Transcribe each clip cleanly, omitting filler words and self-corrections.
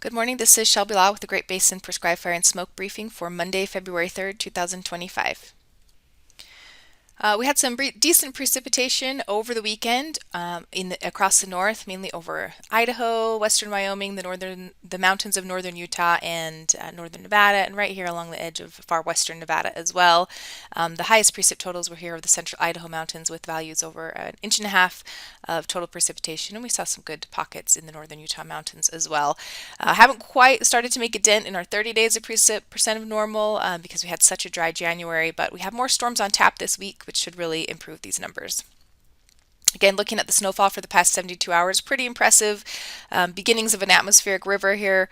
Good morning. This is Shelby Law with the Great Basin Prescribed Fire and Smoke Briefing for Monday, February 3rd, 2025. We had some decent precipitation over the weekend across the north, mainly over Idaho, western Wyoming, the mountains of northern Utah, and northern Nevada, and right here along the edge of far western Nevada as well. The highest precip totals were here over the central Idaho mountains with values over an inch and a half of total precipitation, and we saw some good pockets in the northern Utah mountains as well. Haven't quite started to make a dent in our 30 days of precip percent of normal because we had such a dry January, but we have more storms on tap this week, which should really improve these numbers. Again, looking at the snowfall for the past 72 hours, pretty impressive. Beginnings of an atmospheric river here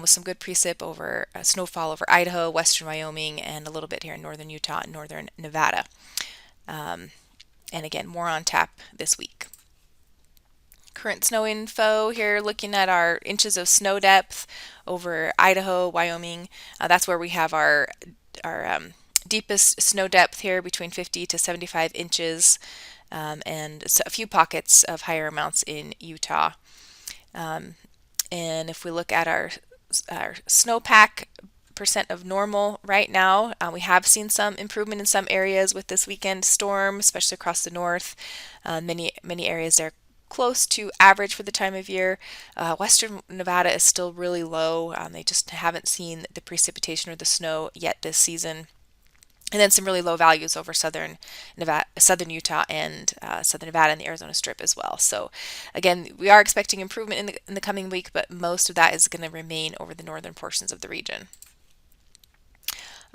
with some good precip over snowfall over Idaho, western Wyoming, and a little bit here in northern Utah and northern Nevada. And again, more on tap this week. Current snow info here, looking at our inches of snow depth over Idaho, Wyoming. That's where we have our deepest snow depth here, between 50 to 75 inches, and a few pockets of higher amounts in Utah. And if we look at our snowpack percent of normal right now, we have seen some improvement in some areas with this weekend storm, especially across the north. Many areas there close to average for the time of year. Western Nevada is still really low. They just haven't seen the precipitation or the snow yet this season. And then some really low values over southern Nevada, southern Utah, and southern Nevada and the Arizona Strip as well. So again, we are expecting improvement in the coming week, but most of that is going to remain over the northern portions of the region.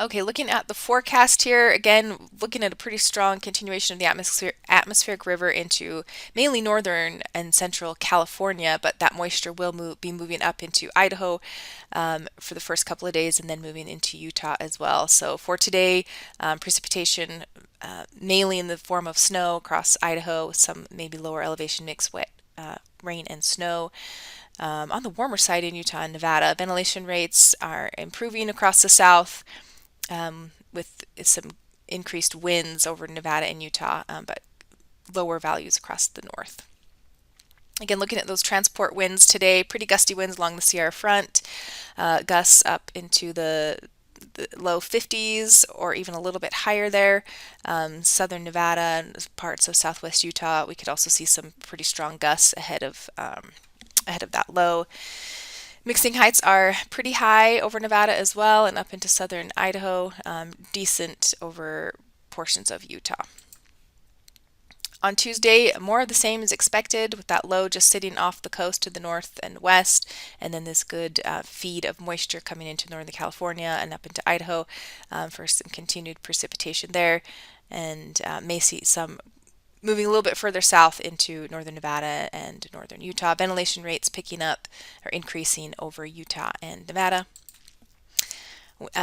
Okay, looking at the forecast here, again, looking at a pretty strong continuation of the atmospheric river into mainly northern and central California, but that moisture will be moving up into Idaho for the first couple of days and then moving into Utah as well. So for today, precipitation mainly in the form of snow across Idaho, some maybe lower elevation mixed wet rain and snow. On the warmer side in Utah and Nevada, ventilation rates are improving across the south, with some increased winds over Nevada and Utah, but lower values across the north. Again, looking at those transport winds today, pretty gusty winds along the Sierra front, gusts up into the low 50s or even a little bit higher there. Southern Nevada and parts of southwest Utah, we could also see some pretty strong gusts ahead of that low. Mixing heights are pretty high over Nevada as well and up into southern Idaho, decent over portions of Utah. On Tuesday, more of the same is expected, with that low just sitting off the coast to the north and west, and then this good feed of moisture coming into northern California and up into Idaho for some continued precipitation there, and may see some moving a little bit further south into northern Nevada and northern Utah. Ventilation rates picking up or increasing over Utah and Nevada.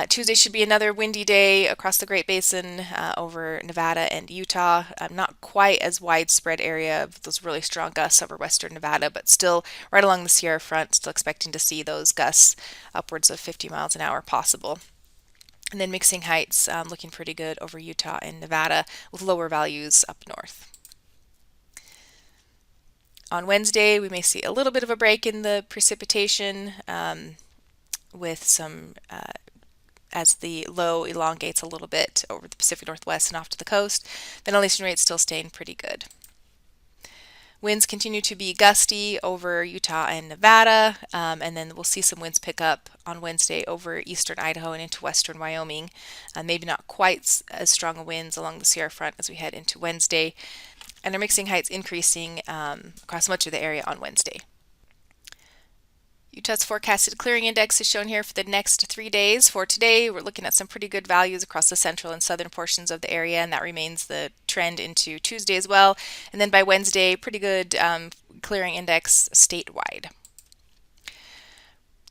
Tuesday should be another windy day across the Great Basin over Nevada and Utah. Not quite as widespread area of those really strong gusts over western Nevada, but still right along the Sierra front, still expecting to see those gusts upwards of 50 miles an hour possible. And then mixing heights looking pretty good over Utah and Nevada with lower values up north. On Wednesday, we may see a little bit of a break in the precipitation with some, as the low elongates a little bit over the Pacific Northwest and off to the coast. Ventilation rates still staying pretty good. Winds continue to be gusty over Utah and Nevada, and then we'll see some winds pick up on Wednesday over eastern Idaho and into western Wyoming. Maybe not quite as strong a winds along the Sierra front as we head into Wednesday, and our mixing heights increasing across much of the area on Wednesday. Utah's forecasted clearing index is shown here for the next 3 days. For today, we're looking at some pretty good values across the central and southern portions of the area, and that remains the trend into Tuesday as well. And then by Wednesday, pretty good clearing index statewide.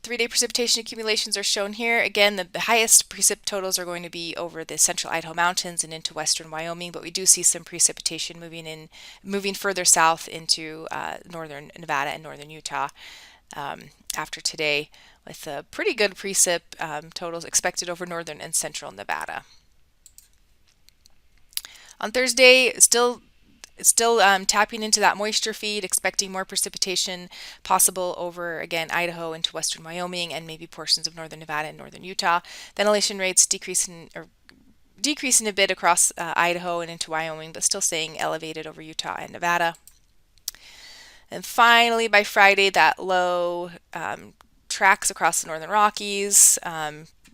3-day precipitation accumulations are shown here. Again, the highest precip totals are going to be over the central Idaho mountains and into western Wyoming, but we do see some precipitation moving further south into northern Nevada and northern Utah after today, with pretty good precip totals expected over northern and central Nevada. On Thursday, still still tapping into that moisture feed, expecting more precipitation possible over, again, Idaho into western Wyoming and maybe portions of northern Nevada and northern Utah. Ventilation rates decreasing a bit across Idaho and into Wyoming, but still staying elevated over Utah and Nevada. And finally, by Friday, that low tracks across the northern Rockies,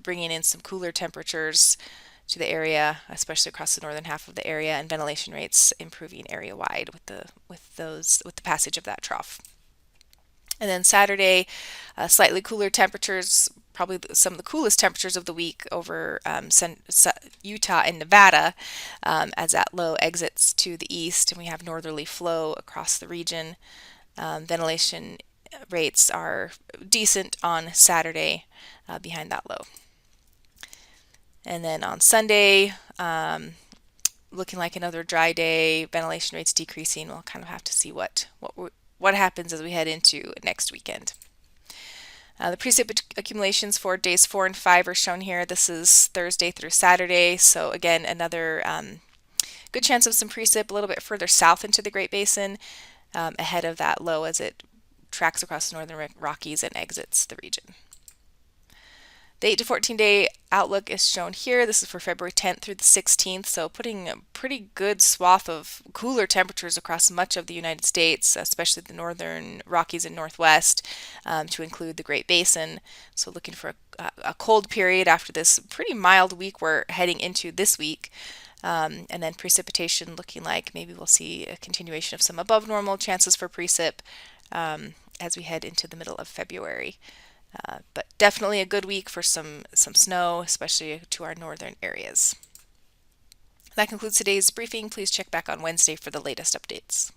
bringing in some cooler temperatures to the area, especially across the northern half of the area, and ventilation rates improving area wide with the passage of that trough. And then Saturday, slightly cooler temperatures, probably some of the coolest temperatures of the week over Utah and Nevada, as that low exits to the east, and we have northerly flow across the region. Ventilation rates are decent on Saturday behind that low. And then on Sunday, looking like another dry day, ventilation rates decreasing. We'll kind of have to see what happens as we head into next weekend. The precip accumulations for days 4 and 5 are shown here. This is Thursday through Saturday. So again, another good chance of some precip a little bit further south into the Great Basin, ahead of that low as it tracks across the northern Rockies and exits the region. The 8 to 14 day outlook is shown here. This is for February 10th through the 16th, so putting a pretty good swath of cooler temperatures across much of the United States, especially the northern Rockies and Northwest, to include the Great Basin. So looking for a cold period after this pretty mild week we're heading into this week. And then precipitation looking like maybe we'll see a continuation of some above normal chances for precip as we head into the middle of February. But definitely a good week for some snow, especially to our northern areas. That concludes today's briefing. Please check back on Wednesday for the latest updates.